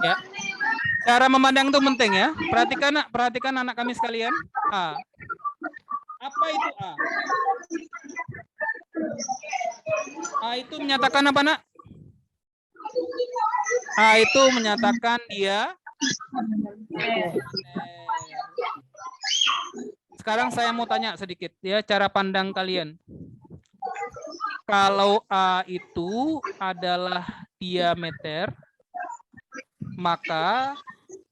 Ya. Cara memandang itu penting ya. Perhatikan anak kami sekalian. A. Apa itu A? A itu menyatakan apa, Nak? A itu menyatakan dia. Sekarang saya mau tanya sedikit ya, cara pandang kalian. Kalau A itu adalah diameter, maka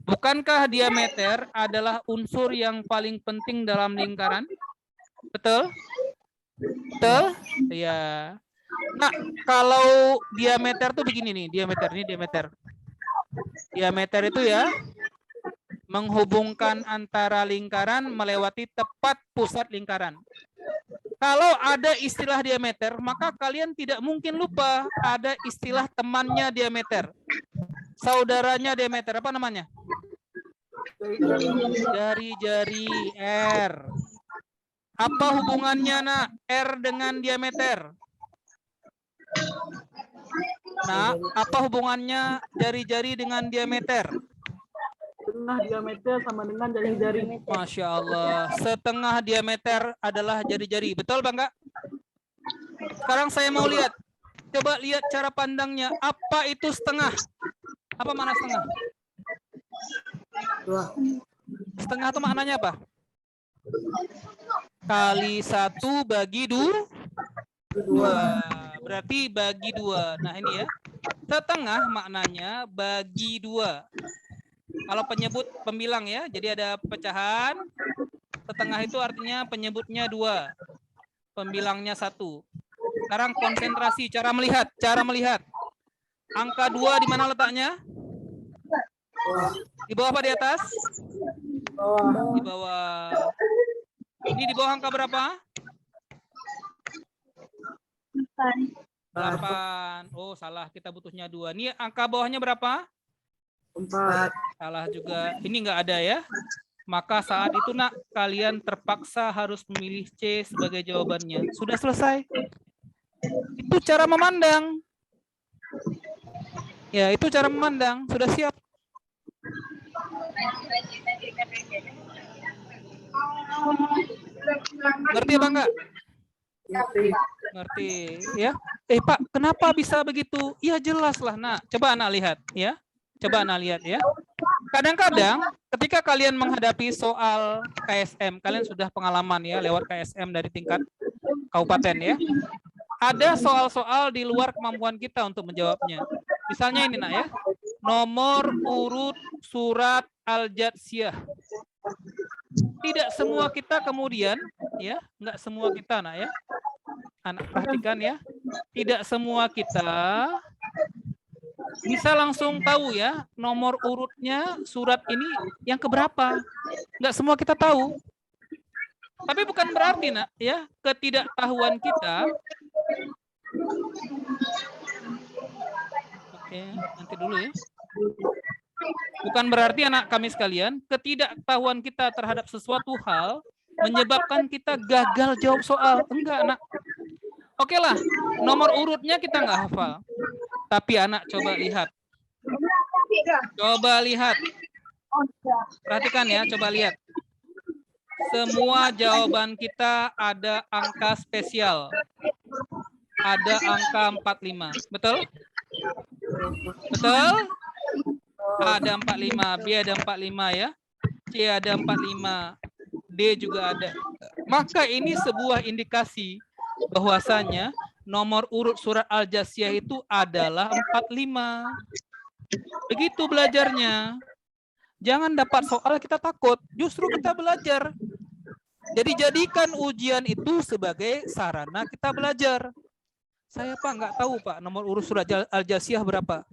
bukankah diameter adalah unsur yang paling penting dalam lingkaran? Betul? Betul? Ya. Nah, kalau diameter tuh begini nih, diameter ini diameter. Diameter itu ya menghubungkan antara lingkaran melewati tepat pusat lingkaran. Kalau ada istilah diameter, maka kalian tidak mungkin lupa ada istilah temannya diameter. Saudaranya diameter, apa namanya? Jari-jari R. Apa hubungannya, Nak, R dengan diameter? Nah, apa hubungannya jari-jari dengan diameter? Setengah diameter sama dengan jari-jari. Masya Allah, setengah diameter adalah jari-jari. Betul, Bangga? Sekarang saya mau lihat. Coba lihat cara pandangnya. Apa itu setengah? Apa makna setengah? Setengah itu maknanya apa? Kali 1 bagi 2. Berarti bagi 2. Nah ini ya. Setengah maknanya bagi 2. Kalau penyebut pembilang ya. Jadi ada pecahan. Setengah itu artinya penyebutnya 2. Pembilangnya 1. Sekarang konsentrasi cara melihat. Angka 2 di mana letaknya? Di bawah apa di atas? Di bawah. Ini di bawah angka berapa? 8. Oh, salah. Kita butuhnya 2. Ini angka bawahnya berapa? 4. Salah juga. Ini enggak ada ya. Maka saat itu, Nak, kalian terpaksa harus memilih C sebagai jawabannya. Sudah selesai. Itu cara memandang. Ya, itu cara memandang. Sudah siap. Ngerti apa enggak? Ngerti ya. Pak, kenapa bisa begitu? Ya jelas lah, Nak. Coba Anak lihat ya. Kadang-kadang ketika kalian menghadapi soal KSM, kalian sudah pengalaman ya lewat KSM dari tingkat kabupaten ya. Ada soal-soal di luar kemampuan kita untuk menjawabnya. Misalnya ini, Nak ya. Nomor urut surat Al-Jatsiyah. Tidak semua kita kemudian ya, enggak semua kita, Nak ya. Anak perhatikan ya. Tidak semua kita bisa langsung tahu ya nomor urutnya surat ini yang keberapa. Enggak semua kita tahu. Tapi bukan berarti, Nak ya, ketidaktahuan kita. Oke, nanti dulu ya. Bukan berarti anak kami sekalian, ketidaktahuan kita terhadap sesuatu hal menyebabkan kita gagal jawab soal. Enggak, Anak. Oke lah, nomor urutnya kita nggak hafal. Tapi Anak coba lihat. Perhatikan ya, coba lihat. Semua jawaban kita ada angka spesial. Ada angka 45. Betul? Betul? A ada 45, B ada 45 ya. C ada 45, D juga ada. Maka ini sebuah indikasi bahwasanya nomor urut surat Al-Jatsiyah itu adalah 45. Begitu belajarnya. Jangan dapat soal kita takut, justru kita belajar. Jadi jadikan ujian itu sebagai sarana kita belajar. Saya Pak nggak tahu Pak nomor urut surat Al-Jatsiyah berapa.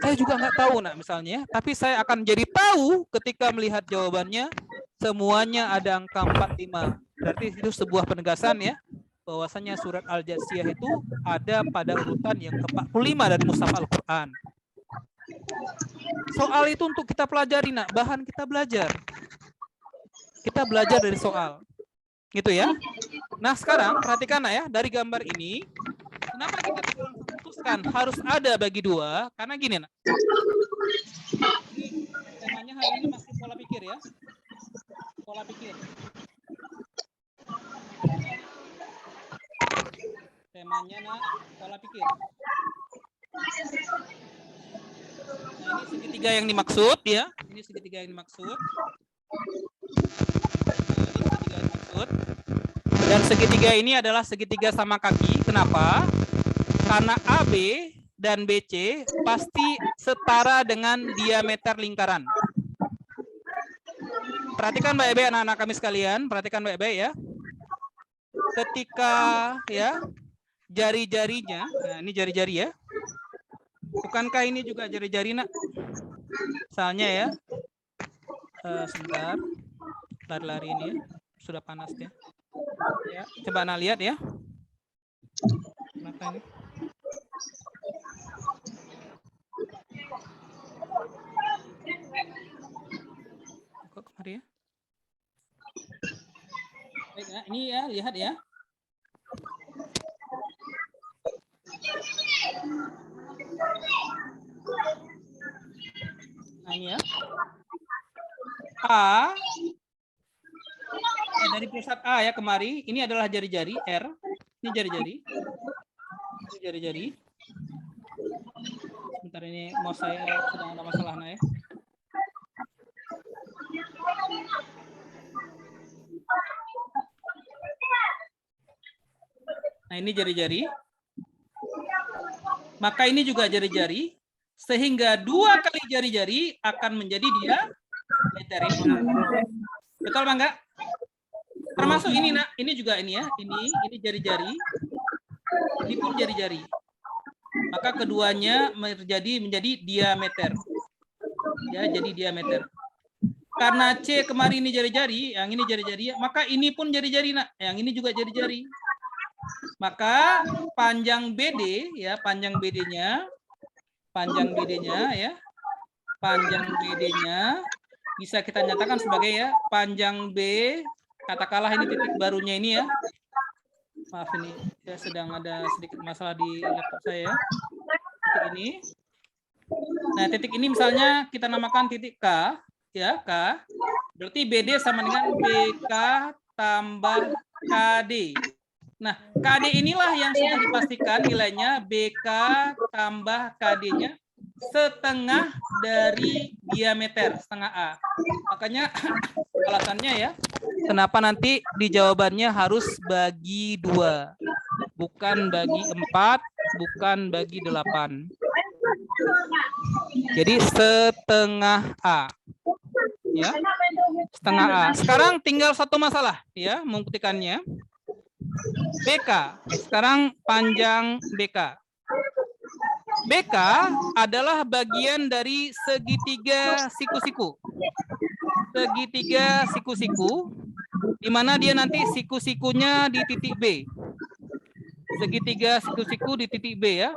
Saya juga nggak tahu, Nak, misalnya. Tapi saya akan jadi tahu ketika melihat jawabannya semuanya ada angka 45. Berarti itu sebuah penegasan ya, bahwasanya surat Al-Jatsiyah itu ada pada urutan yang ke-45 dari Mushaf Al-Quran. Soal itu untuk kita pelajari, Nak. Bahan kita belajar. Kita belajar dari soal. Gitu ya. Nah sekarang perhatikan, Nak ya, dari gambar ini. Kenapa kita langsung putus diharuskan harus ada bagi 2 karena gini nak. Ini temanya hari ini masih pola pikir ya. Pola pikir. Temanya nak pola pikir. Nah, ini segitiga yang dimaksud ya. Ini segitiga yang dimaksud. Dan segitiga ini adalah segitiga sama kaki. Kenapa? Karena AB dan BC pasti setara dengan diameter lingkaran. Perhatikan baik-baik anak-anak kami sekalian, perhatikan baik-baik ya. Ketika ya jari-jarinya, nah ini jari-jari ya. Bukankah ini juga jari-jari nak? Misalnya ya. Sebentar. Lari-lari ini ya. Sudah panas ya. Ya, coba anak lihat ya. Kenapa ini? Kok kemari ya? Baik, nah, ini ya, lihat ya. Nah, ini ya. A dari pusat A ya kemari, ini adalah jari-jari R. Ini jari-jari. Ini jari-jari. Sebentar ini mau saya sedang ada masalah nah ya. Nah, ini jari-jari. Maka ini juga jari-jari. Sehingga 2 kali jari-jari akan menjadi diameter ini. Betul Bang enggak? Termasuk ini nak, ini juga ini ya. Ini jari-jari. Ini pun jari-jari. Maka keduanya menjadi diameter. Ya, jadi diameter. Karena C kemarin ini jari-jari, yang ini jari-jari, maka ini pun jari-jari nak. Yang ini juga jari-jari. Maka panjang BD ya, panjang BD-nya ya. Panjang BD-nya bisa kita nyatakan sebagai ya, panjang B, katakanlah ini titik barunya ini ya. Maaf ini ya sedang ada sedikit masalah di laptop saya ya. Titik ini. Nah, titik ini misalnya kita namakan titik K ya, K. Berarti BD sama dengan BK tambah KD. Nah, KD inilah yang sudah dipastikan nilainya BK tambah KD-nya setengah dari diameter, setengah A. Makanya alasannya ya, kenapa nanti di jawabannya harus bagi 2. Bukan bagi 4, bukan bagi 8. Jadi setengah A. Ya. Setengah A. Sekarang tinggal satu masalah ya, membuktikannya. BK. Sekarang panjang BK. BK adalah bagian dari segitiga siku-siku. Segitiga siku-siku, di mana dia nanti siku-sikunya di titik B. Segitiga siku-siku di titik B ya.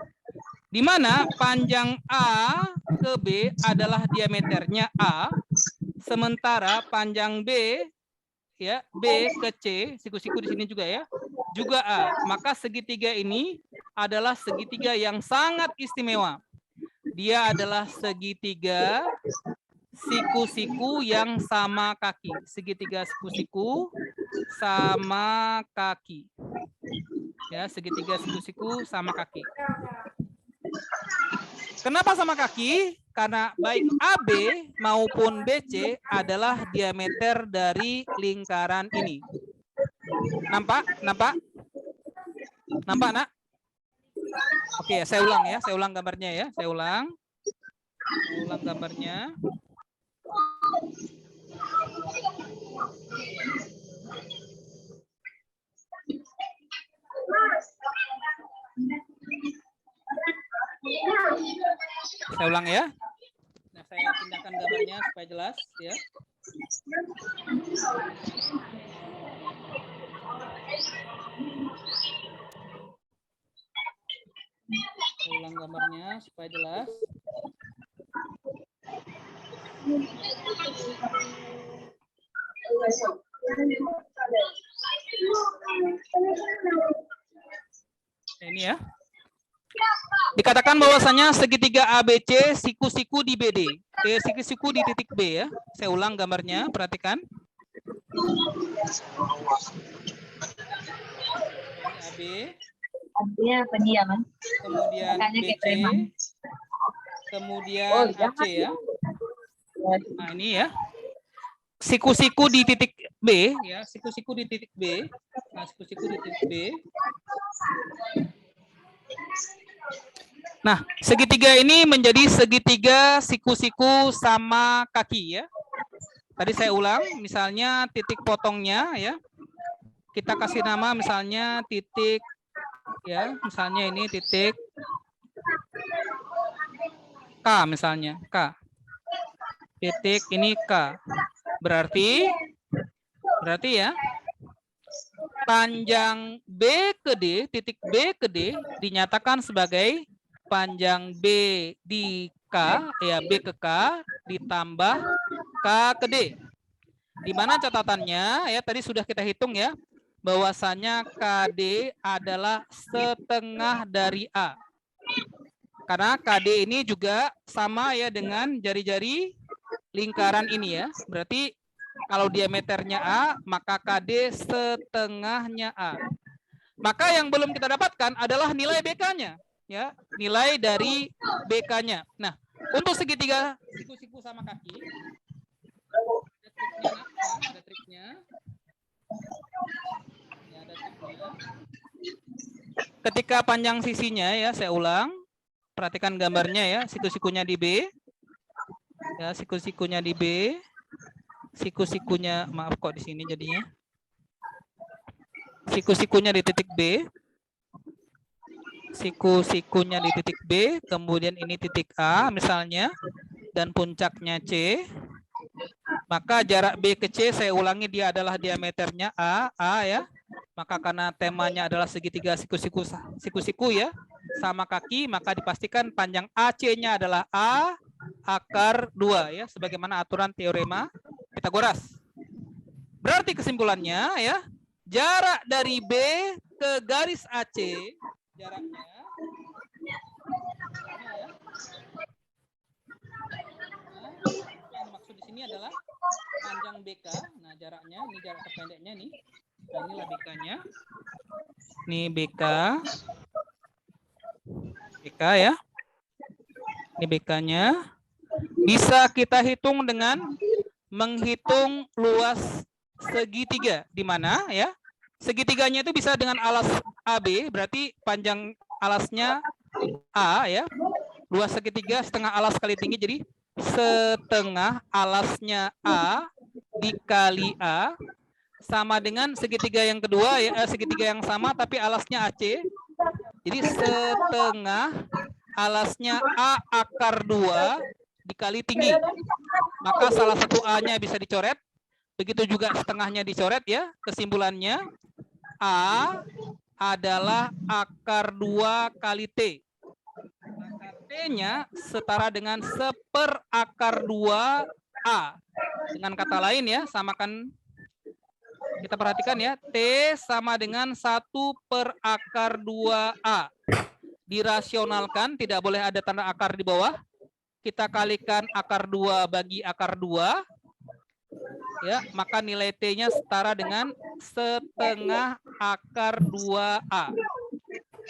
Di mana panjang A ke B adalah diameternya A, sementara panjang B ya, B ke C, siku-siku di sini juga ya, juga A. Maka segitiga ini adalah segitiga yang sangat istimewa. Dia adalah segitiga siku-siku yang sama kaki. Segitiga siku-siku sama kaki. Ya, segitiga siku-siku sama kaki. Kenapa sama kaki? Karena baik AB maupun BC adalah diameter dari lingkaran ini. Nampak? Nampak? Nampak, nak? Oke, saya ulang ya. Saya ulang gambarnya ya. Saya ulang gambarnya. Saya ulang ya. Nah, saya pindahkan gambarnya supaya jelas ya. Saya ulang gambarnya supaya jelas. Ini ya. Dikatakan bahwasanya segitiga ABC siku-siku di BD. Siku-siku di titik B ya. Saya ulang gambarnya, perhatikan. Ini AB. Dia pendiaman. Kemudian Makanya kayak BC. preman. Kemudian AC ya. Nah, ini ya. Siku-siku di titik B ya, siku-siku di titik B. Nah, siku-siku di titik B. Nah, segitiga ini menjadi segitiga siku-siku sama kaki ya. Tadi saya ulang, misalnya titik potongnya ya. Kita kasih nama misalnya titik ya, misalnya ini titik K misalnya, K. Titik ini K. Berarti ya panjang B ke D, titik B ke D dinyatakan sebagai panjang B di K, ya B ke K ditambah K ke D. Di mana catatannya ya tadi sudah kita hitung ya, bahwasanya KD adalah setengah dari A. Karena KD ini juga sama ya dengan jari-jari lingkaran ini ya. Berarti kalau diameternya A, maka KD setengahnya A. Maka yang belum kita dapatkan adalah nilai BK-nya. Ya, nilai dari BK-nya. Nah, untuk segitiga siku-siku sama kaki, ada triknya. Ya, ada triknya. Ketika panjang sisinya ya, saya ulang. Perhatikan gambarnya ya, siku-sikunya di B. Ya, siku-sikunya di B. Siku-sikunya, maaf kok di sini jadinya. Siku-sikunya di titik B. Siku-sikunya di titik B, kemudian ini titik A misalnya, dan puncaknya C. Maka jarak B ke C, saya ulangi, dia adalah diameternya A ya. Maka karena temanya adalah segitiga siku-siku ya, sama kaki, maka dipastikan panjang AC-nya adalah A akar 2 ya, sebagaimana aturan teorema Pitagoras. Berarti kesimpulannya ya, jarak dari B ke garis AC, jaraknya ya. Nah, yang dimaksud di sini adalah panjang BK. Nah, jaraknya ini jarak terpendeknya nih. Nah, inilah BK-nya. Ini BK. BK ya. Ini BK-nya. Bisa kita hitung dengan menghitung luas segitiga. Di mana ya? Segitiganya itu bisa dengan alas AB, berarti panjang alasnya A ya. Luas segitiga setengah alas kali tinggi, jadi setengah alasnya A dikali A sama dengan segitiga yang kedua ya, segitiga yang sama tapi alasnya AC. Jadi setengah alasnya A akar 2 dikali tinggi. Maka salah satu A-nya bisa dicoret. Begitu juga setengahnya dicoret ya. Kesimpulannya A adalah akar 2 kali T. Maka T-nya setara dengan 1/akar 2A. Dengan kata lain ya, samakan. Kita perhatikan ya, T sama dengan 1/akar 2A. Dirasionalkan, tidak boleh ada tanda akar di bawah. Kita kalikan akar 2 bagi akar 2. Ya, maka nilai T-nya setara dengan setengah akar 2A.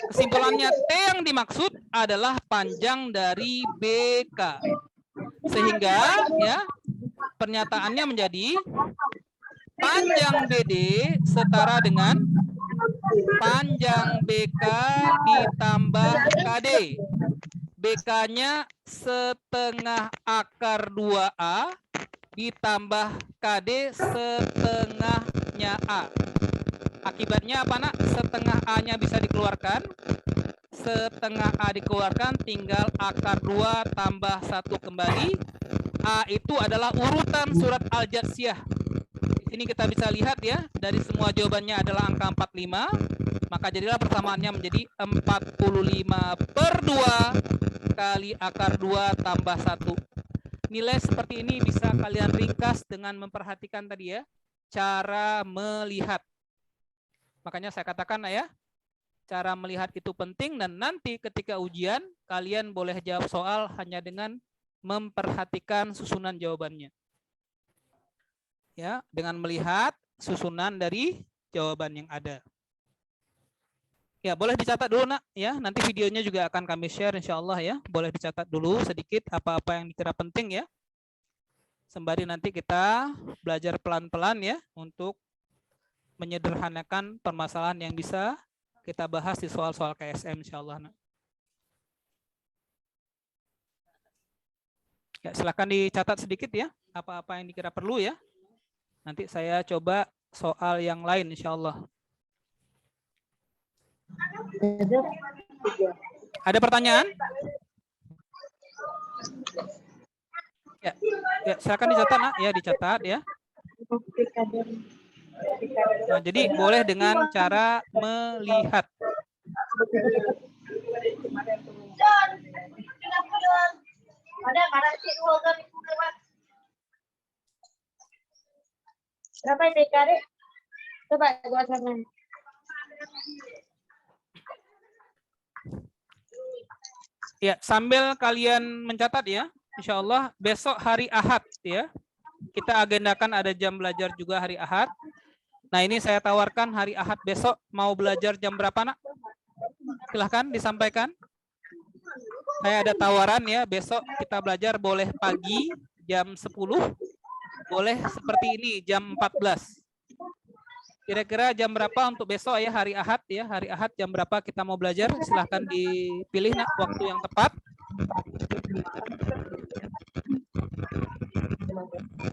Kesimpulannya T yang dimaksud adalah panjang dari BK. Sehingga ya, pernyataannya menjadi panjang BD setara dengan panjang BK ditambah KD. BK-nya setengah akar 2A ditambah KD setengahnya A. Akibatnya apa nak? Setengah A-nya bisa dikeluarkan. Setengah A dikeluarkan, tinggal akar 2 tambah 1 kembali. A itu adalah urutan surat Al-Jatsiyah. Ini kita bisa lihat ya, dari semua jawabannya adalah angka 45, maka jadilah persamaannya menjadi 45/2 kali akar 2 tambah 1. Nilai seperti ini bisa kalian ringkas dengan memperhatikan tadi ya, cara melihat. Makanya saya katakan ya, cara melihat itu penting, dan nanti ketika ujian kalian boleh jawab soal hanya dengan memperhatikan susunan jawabannya. Ya, dengan melihat susunan dari jawaban yang ada. Ya, boleh dicatat dulu nak ya. Nanti videonya juga akan kami share insya Allah ya. Boleh dicatat dulu sedikit apa-apa yang dikira penting ya. Sembari nanti kita belajar pelan-pelan ya untuk menyederhanakan permasalahan yang bisa kita bahas di soal-soal KSM insya Allah. Ya, silakan dicatat sedikit ya apa-apa yang dikira perlu ya. Nanti saya coba soal yang lain insya Allah. Ada pertanyaan? Ya, silakan dicatat nak ya, dicatat ya. Nah, jadi boleh dengan cara melihat. Berapa DKD? Coba gua sana. Ya, sambil kalian mencatat ya, insya Allah besok hari Ahad ya. Kita agendakan ada jam belajar juga hari Ahad. Nah, ini saya tawarkan hari Ahad besok mau belajar jam berapa nak? Silahkan disampaikan. Saya ada tawaran ya, besok kita belajar boleh pagi jam 10, boleh seperti ini jam 14. Kira-kira jam berapa untuk besok ya, hari Ahad ya, hari Ahad jam berapa kita mau belajar? Silahkan dipilih nak waktu yang tepat.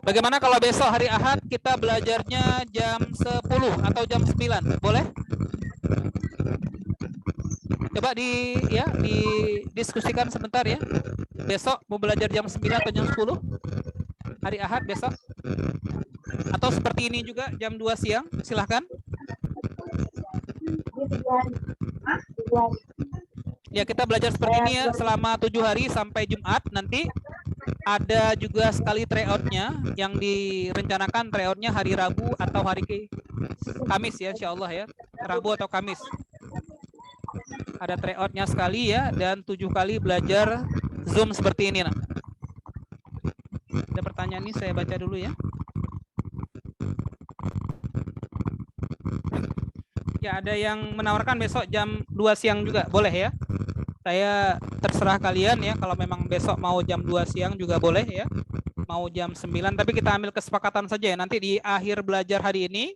Bagaimana kalau besok hari Ahad kita belajarnya jam 10 atau jam 9? Boleh? Coba didiskusikan sebentar ya. Besok mau belajar jam 9 atau jam 10? Hari Ahad besok? Atau seperti ini juga jam 2 siang? Silahkan. Ya, kita belajar seperti ini ya selama 7 hari sampai Jumat. Nanti ada juga sekali tryout-nya yang direncanakan tryout-nya hari Rabu atau hari Kamis ya, insya Allah ya. Rabu atau Kamis. Ada tryout-nya sekali ya, dan 7 kali belajar Zoom seperti ini. Nah. Ada pertanyaan ini saya baca dulu ya. Ya, ada yang menawarkan besok jam 2 siang juga, boleh ya. Saya terserah kalian ya, kalau memang besok mau jam 2 siang juga boleh ya. Mau jam 9, tapi kita ambil kesepakatan saja ya. Nanti di akhir belajar hari ini,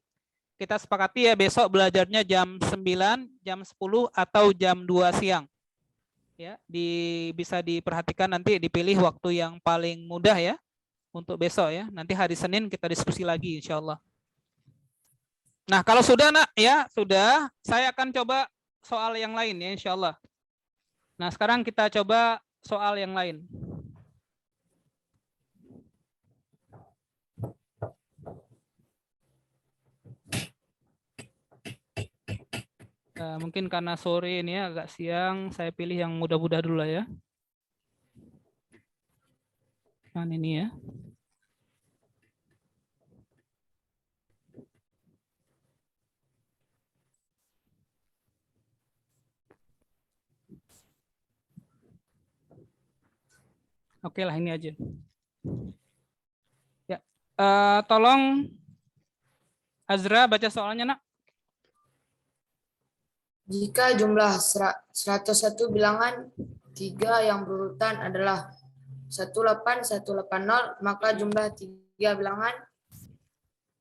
kita sepakati ya besok belajarnya jam 9, jam 10, atau jam 2 siang. Ya, bisa diperhatikan nanti dipilih waktu yang paling mudah ya untuk besok ya. Nanti hari Senin kita diskusi lagi insya Allah. Nah, kalau sudah nak ya, sudah, saya akan coba soal yang lain ya insya Allah. Nah, sekarang kita coba soal yang lain. Mungkin karena sore ini ya, agak siang, saya pilih yang mudah-mudah dulu lah ya. Nah, ini ya. Oke lah, ini aja. Ya, tolong Azra baca soalnya nak. Jika jumlah 101 bilangan 3 yang berurutan adalah 18180, maka jumlah 3 bilangan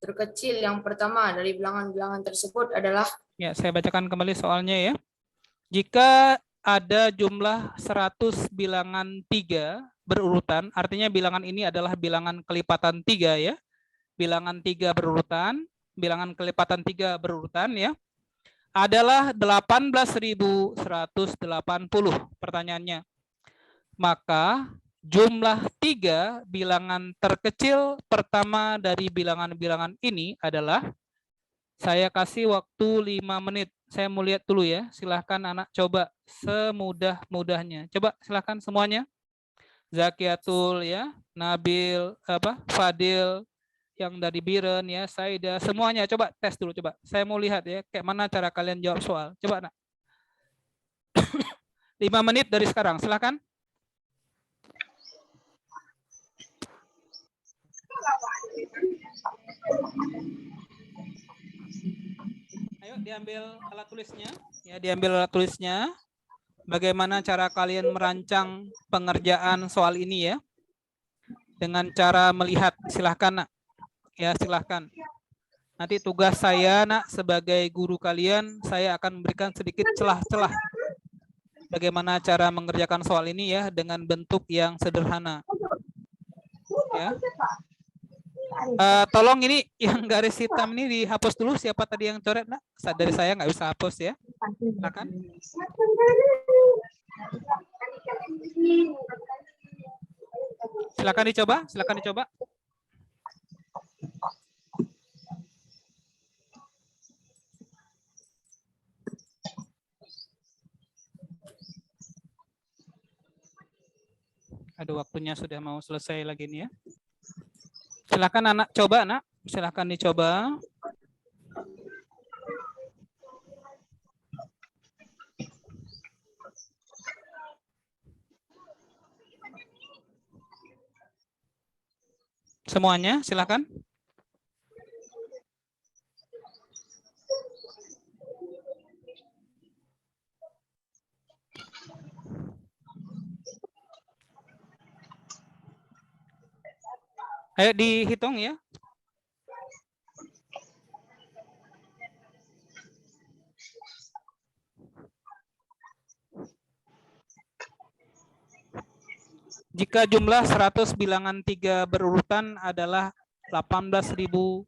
terkecil yang pertama dari bilangan-bilangan tersebut adalah. Ya, saya bacakan kembali soalnya ya. Jika ada jumlah 100 bilangan 3 berurutan, artinya bilangan ini adalah bilangan kelipatan 3 ya. Bilangan 3 berurutan, bilangan kelipatan 3 berurutan ya. Adalah 18.180. Pertanyaannya, maka jumlah 3 bilangan terkecil pertama dari bilangan-bilangan ini adalah, saya kasih waktu 5 menit. Saya mau lihat dulu ya. Silahkan anak coba semudah-mudahnya. Coba silahkan semuanya. Zakiatul ya, Nabil, Fadil, yang dari Biren ya, Saida, semuanya coba tes dulu coba. Saya mau lihat ya kayak mana cara kalian jawab soal. Coba nak. 5 menit dari sekarang, silakan. Ayo diambil alat tulisnya, ya diambil alat tulisnya. Bagaimana cara kalian merancang pengerjaan soal ini ya? Dengan cara melihat, silahkan nak. Ya silahkan. Nanti tugas saya nak sebagai guru kalian, saya akan memberikan sedikit celah-celah. Bagaimana cara mengerjakan soal ini ya dengan bentuk yang sederhana. Ya. Tolong ini yang garis hitam ini dihapus dulu. Siapa tadi yang coret nak? Dari saya nggak bisa hapus ya. Silakan. Silakan dicoba. Silakan dicoba. Aduh, waktunya sudah mau selesai lagi nih ya. Silakan anak coba nak. Silakan dicoba. Semuanya, silakan. Ayo dihitung ya. Jika jumlah 100 bilangan 3 berurutan adalah 18.180,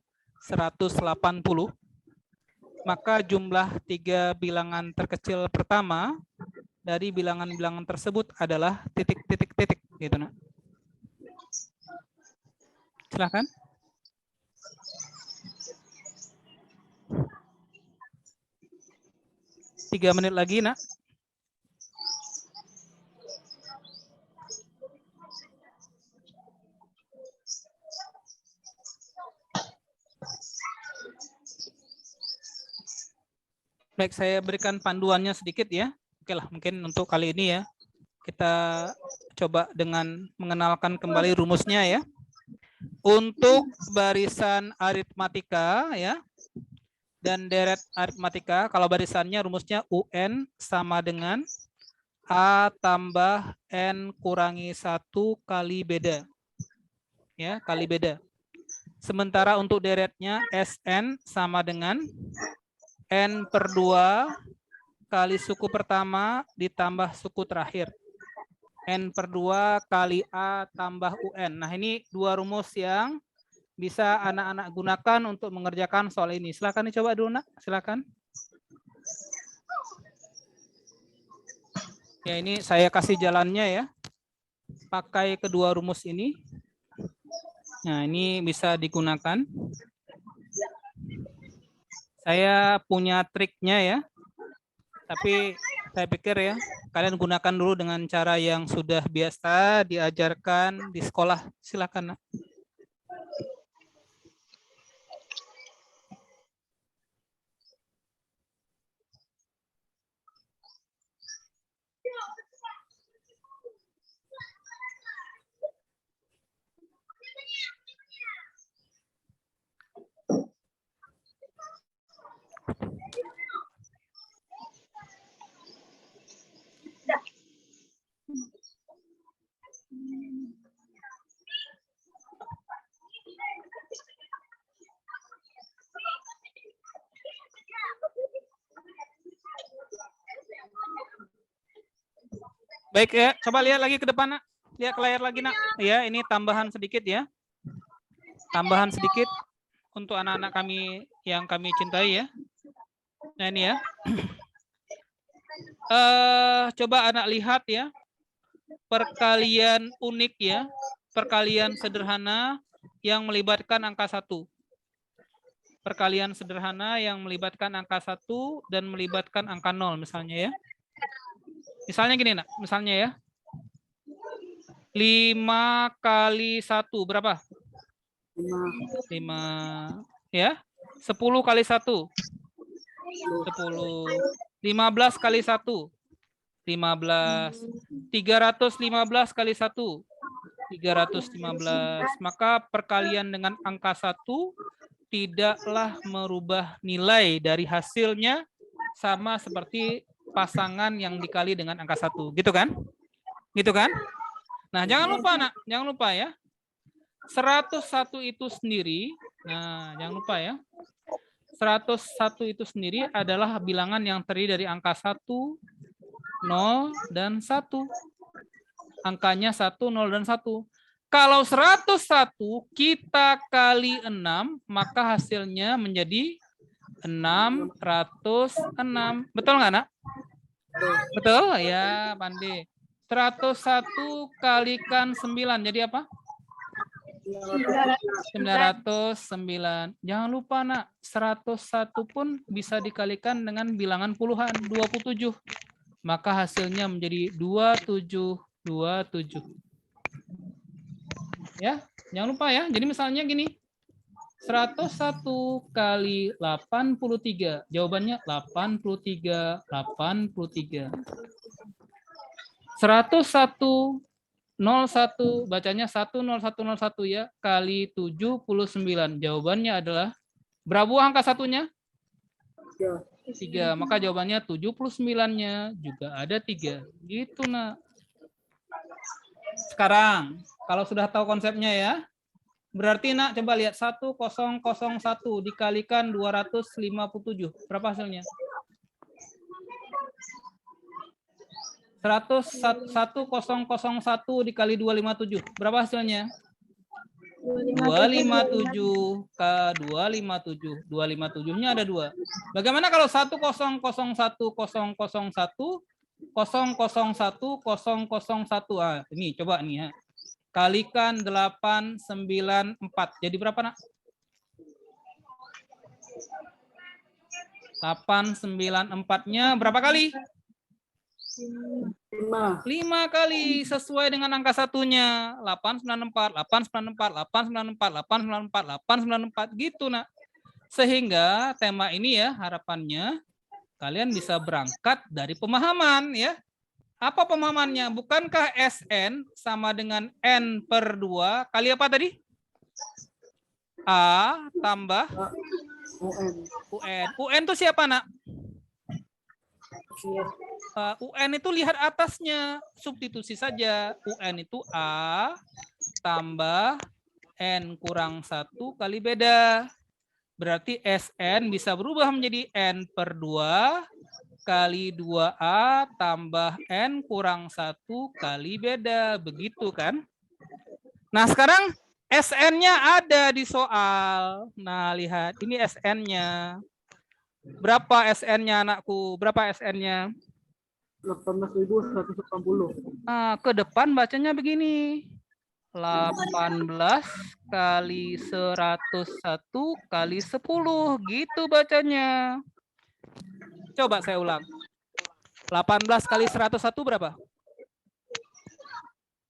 maka jumlah 3 bilangan terkecil pertama dari bilangan-bilangan tersebut adalah titik-titik-titik gitu nah. Silakan. Tiga menit lagi nak. Baik, saya berikan panduannya sedikit ya. Oke lah, mungkin untuk kali ini ya. Kita coba dengan mengenalkan kembali rumusnya ya. Untuk barisan aritmatika ya. Dan deret aritmatika, kalau barisannya rumusnya UN sama dengan A tambah N kurangi 1 kali beda. Ya, kali beda. Sementara untuk deretnya SN sama dengan N per 2 kali suku pertama ditambah suku terakhir. N per 2 kali A tambah UN. Nah ini dua rumus yang bisa anak-anak gunakan untuk mengerjakan soal ini. Silakan dicoba dulu nak, silakan. Ya ini saya kasih jalannya ya. Pakai kedua rumus ini. Nah ini bisa digunakan. Saya punya triknya ya. Tapi saya pikir ya, kalian gunakan dulu dengan cara yang sudah biasa diajarkan di sekolah. Silakan nak. Baik ya, coba lihat lagi ke depan nak. Lihat ke layar lagi nak. Ya, ini tambahan sedikit ya. Tambahan sedikit untuk anak-anak kami yang kami cintai ya. Nah ini ya. Coba anak lihat ya. Perkalian unik ya. Perkalian sederhana yang melibatkan angka 1. Perkalian sederhana yang melibatkan angka 1 dan melibatkan angka 0 misalnya ya. Misalnya gini nak, misalnya ya. 5 kali 1 berapa? 5 ya. 10 kali 1. 10. 15 kali 1. 15. 315 kali 1. 315. Maka perkalian dengan angka 1 tidaklah merubah nilai dari hasilnya, sama seperti pasangan yang dikali dengan angka 1. Gitu kan? Gitu kan? Nah, jangan lupa nak, jangan lupa ya. 101 itu sendiri, nah jangan lupa ya. 101 itu sendiri adalah bilangan yang terdiri dari angka 1, 0, dan 1. Angkanya 1, 0, dan 1. Kalau 101 kita kali 6, maka hasilnya menjadi 606. Betul nggak, nak? Betul? Ya, Pandi. 101 kalikan 9, jadi apa? 909. Jangan lupa, nak, 101 pun bisa dikalikan dengan bilangan puluhan, 27. Maka hasilnya menjadi 2727. Ya, jangan lupa ya. Jadi misalnya gini. 101 kali 83. Jawabannya 83, 83. 101 01, bacanya 10101 ya, kali 79. Jawabannya adalah berapa buah angka satunya? 3. Maka jawabannya 79-nya juga ada 3. Gitu, nak. Sekarang, kalau sudah tahu konsepnya ya, berarti, nak, coba lihat 1001 dikalikan 257. Berapa hasilnya? 1001 dikali 257. Berapa hasilnya? 257 ke 257. 257-nya ada 2. Bagaimana kalau 1001 Ah, ini coba nih ya. Kalikan 894. Jadi berapa, nak? 894-nya berapa kali? 5. 5 kali, sesuai dengan angka satunya. 894, 894, 894, 894, 894, gitu, nak. Sehingga tema ini ya, harapannya kalian bisa berangkat dari pemahaman ya. Apa pemahamannya? Bukankah SN sama dengan N per 2 kali apa tadi? A tambah UN. UN. UN itu siapa, nak? UN itu lihat atasnya, substitusi saja. UN itu A tambah N kurang 1 kali beda. Berarti SN bisa berubah menjadi N per 2 kali 2A tambah N kurang 1 kali beda. Begitu kan? Nah, sekarang SN-nya ada di soal. Nah, lihat. Ini SN-nya. Berapa SN-nya, anakku? Berapa SN-nya? 18.180. Nah, ke depan bacanya begini. 18 kali 101 kali 10. Gitu bacanya. Coba saya ulang. 18 kali 101 berapa?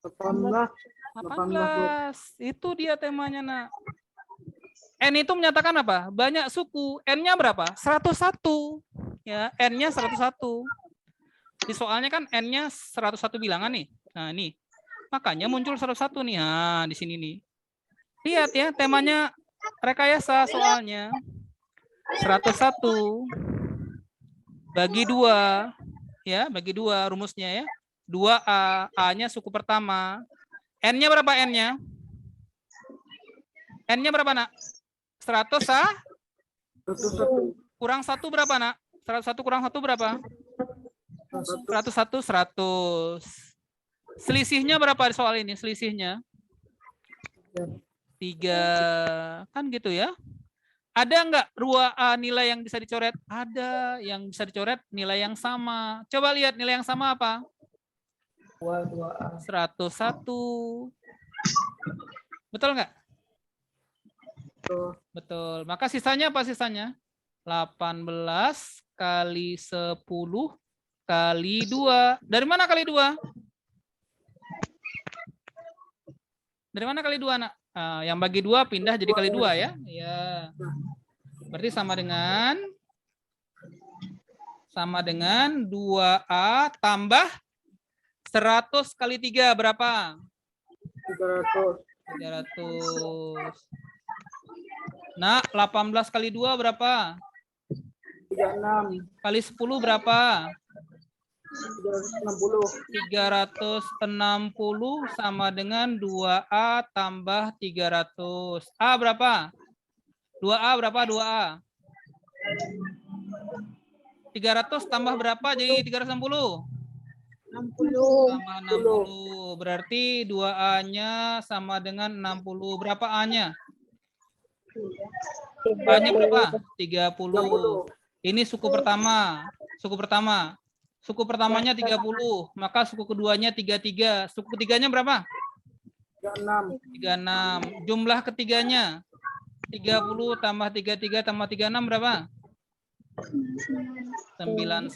18. 18. Itu dia temanya, nak. N itu menyatakan apa? Banyak suku. N-nya berapa? 101. Ya, N-nya 101. Di soalnya kan N-nya 101 bilangan nih. Nah, ini. Makanya muncul 101 nih. Nah, di sini nih. Lihat ya, temanya rekayasa soalnya. 101 bagi 2. Ya, bagi 2 rumusnya ya. 2A, A-nya suku pertama. N-nya berapa N-nya? N-nya berapa, nak? 100 kurang 1 berapa, nak? 101 kurang 1 berapa? 101, 100. Selisihnya berapa di soal ini? Selisihnya 3. Kan gitu ya. Ada nggak 2A nilai yang bisa dicoret? Ada yang bisa dicoret nilai yang sama. Coba lihat nilai yang sama apa? 101. Betul nggak? Betul. Maka sisanya apa sisanya? 18 kali 10 kali 2. Dari mana kali 2? Dari mana kali 2, nak? Yang bagi 2 pindah jadi kali 2 ya. Ya. Berarti sama dengan sama dengan 2A tambah 100 kali 3 berapa? 300. 300. Nah, 18 kali 2 berapa? 36. Kali 10 berapa? 360. 360 sama dengan 2A tambah 300. A berapa? 2A berapa? 2A. 300 tambah berapa jadi 360? 60. Tambah 60. Berarti 2A-nya sama dengan 60. Berapa A-nya? A-nya berapa? 30. Ini suku pertama. Suku pertama. Suku pertamanya 30. Maka suku keduanya 33. Suku ketiganya berapa? 36. 36. Jumlah ketiganya 30 tambah 33 tambah 36 berapa? 99.